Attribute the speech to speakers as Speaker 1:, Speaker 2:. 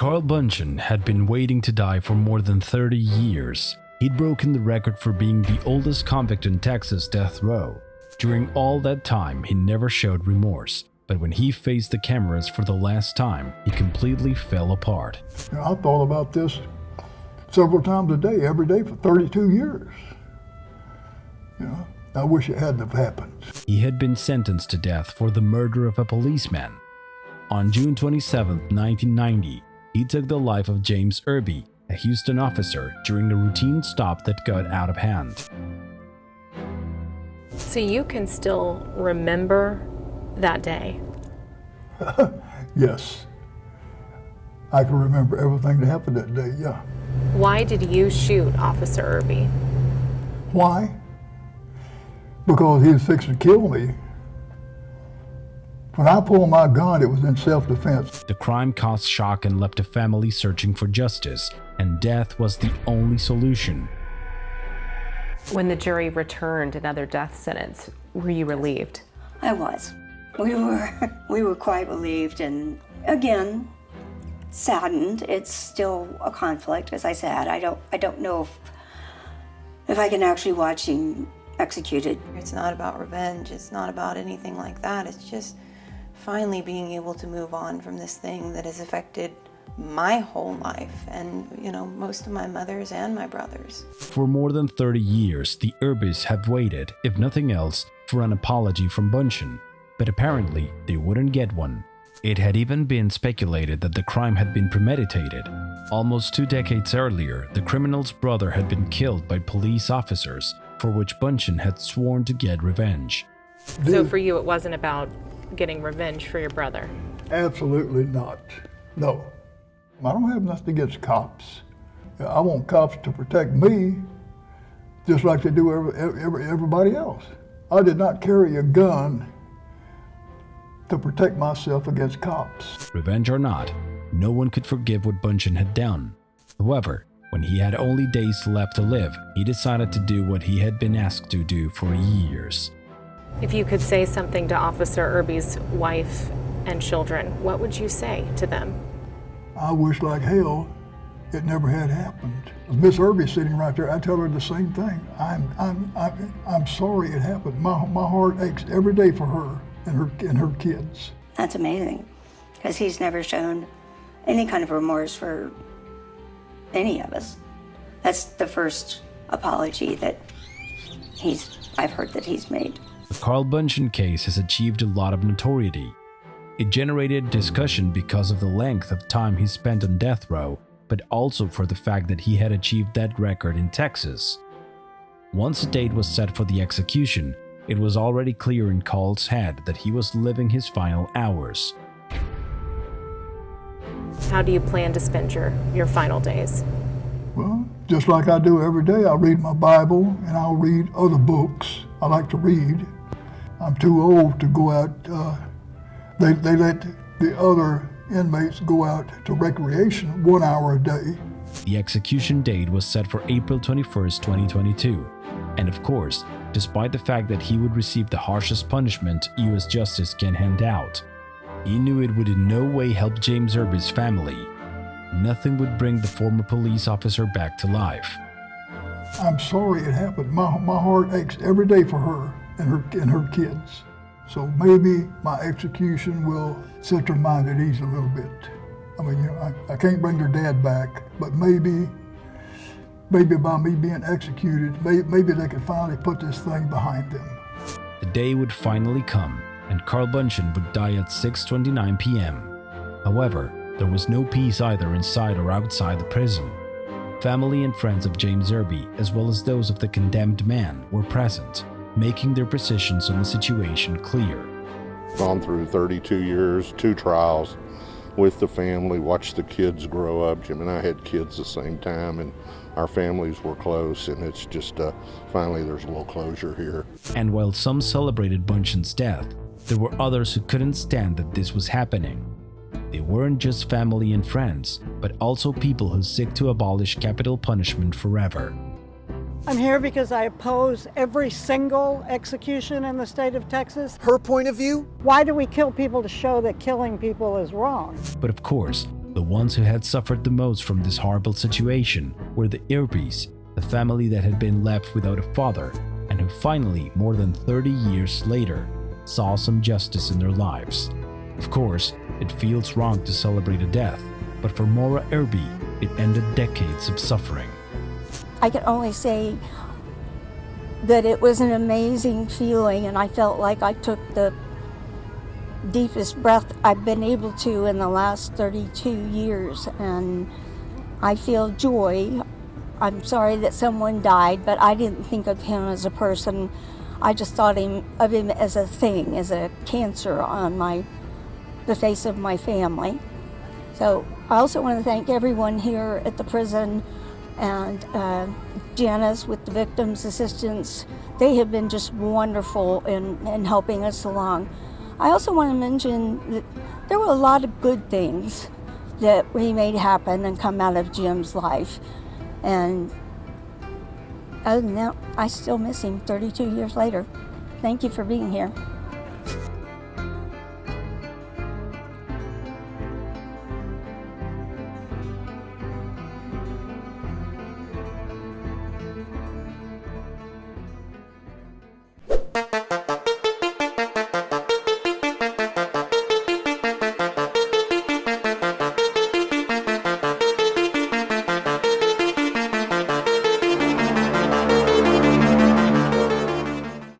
Speaker 1: Carl Bunchen had been waiting to die for more than 30 years. He'd broken the record for being the oldest convict in Texas death row. During all that time, he never showed remorse. But when he faced the cameras for the last time, he completely fell apart.
Speaker 2: I thought about this several times a day, every day for 32 years. I wish it hadn't have happened.
Speaker 1: He had been sentenced to death for the murder of a policeman. On June 27, 1990, he took the life of James Irby, a Houston officer, during a routine stop that got out of hand.
Speaker 3: So you can still remember that day?
Speaker 2: Yes. I can remember everything that happened that day, yeah.
Speaker 3: Why did you shoot Officer Irby?
Speaker 2: Why? Because he was fixing to kill me. When I pulled my gun, it was in self-defense.
Speaker 1: The crime caused shock and left a family searching for justice, and death was the only solution.
Speaker 4: When the jury returned another death sentence, were you relieved?
Speaker 5: I was. We were quite relieved and, again, saddened. It's still a conflict, as I said. I don't know if I can actually watch him executed.
Speaker 6: It's not about revenge. It's not about anything like that. It's just finally being able to move on from this thing that has affected my whole life and, most of my mother's and my brother's.
Speaker 1: For more than 30 years, the Irbys have waited, if nothing else, for an apology from Bunchen. But apparently, they wouldn't get one. It had even been speculated that the crime had been premeditated. Almost 2 decades earlier, the criminal's brother had been killed by police officers, for which Bunchen had sworn to get revenge.
Speaker 3: So for you, it wasn't about getting revenge for your brother?
Speaker 2: Absolutely not. No. I don't have nothing against cops. I want cops to protect me just like they do everybody else. I did not carry a gun to protect myself against cops.
Speaker 1: Revenge or not, no one could forgive what Bunchen had done. However, when he had only days left to live, he decided to do what he had been asked to do for years.
Speaker 3: If you could say something to Officer Irby's wife and children, what would you say to them?
Speaker 2: I wish like hell it never had happened. Miss Irby's sitting right there. I tell her the same thing. I'm sorry it happened. My heart aches every day for her and her kids.
Speaker 5: That's amazing, because he's never shown any kind of remorse for any of us. That's the first apology that I've heard that he's made.
Speaker 1: The Carl Bunchen case has achieved a lot of notoriety. It generated discussion because of the length of time he spent on death row, but also for the fact that he had achieved that record in Texas. Once a date was set for the execution, it was already clear in Carl's head that he was living his final hours.
Speaker 3: How do you plan to spend your final days?
Speaker 2: Well, just like I do every day, I read my Bible and I'll read other books. I like to read. I'm too old to go out. They let the other inmates go out to recreation 1 hour a day.
Speaker 1: The execution date was set for April 21st, 2022. And of course, despite the fact that he would receive the harshest punishment U.S. justice can hand out, he knew it would in no way help James Irby's family. Nothing would bring the former police officer back to life.
Speaker 2: I'm sorry it happened. My heart aches every day for her and her kids. So maybe my execution will set their mind at ease a little bit. I mean, I can't bring their dad back, but maybe by me being executed, maybe they could finally put this thing behind them.
Speaker 1: The day would finally come, and Carl Bunchen would die at 6:29 p.m. However, there was no peace either inside or outside the prison. Family and friends of James Irby, as well as those of the condemned man, were present, making their positions on the situation clear.
Speaker 7: Gone through 32 years, 2 trials with the family, watched the kids grow up. Jim and I had kids the same time, and our families were close, and it's just finally there's a little closure here.
Speaker 1: And while some celebrated Bunchen's death, there were others who couldn't stand that this was happening. They weren't just family and friends, but also people who seek to abolish capital punishment forever.
Speaker 8: I'm here because I oppose every single execution in the state of Texas.
Speaker 9: Her point of view?
Speaker 8: Why do we kill people to show that killing people is wrong?
Speaker 1: But of course, The ones who had suffered the most from this horrible situation were the Irbies, the family that had been left without a father and who finally, more than 30 years later, saw some justice in their lives. Of course, it feels wrong to celebrate a death, but for Maura Irby, it ended decades of suffering.
Speaker 9: I can only say that it was an amazing feeling, and I felt like I took the deepest breath I've been able to in the last 32 years, and I feel joy. I'm sorry that someone died, but I didn't think of him as a person. I just thought of him as a thing, as a cancer on the face of my family. So I also want to thank everyone here at the prison and Janice with the Victims Assistance. They have been just wonderful in helping us along. I also want to mention that there were a lot of good things that we made happen and come out of Jim's life. And other than that, I still miss him 32 years later. Thank you for being here.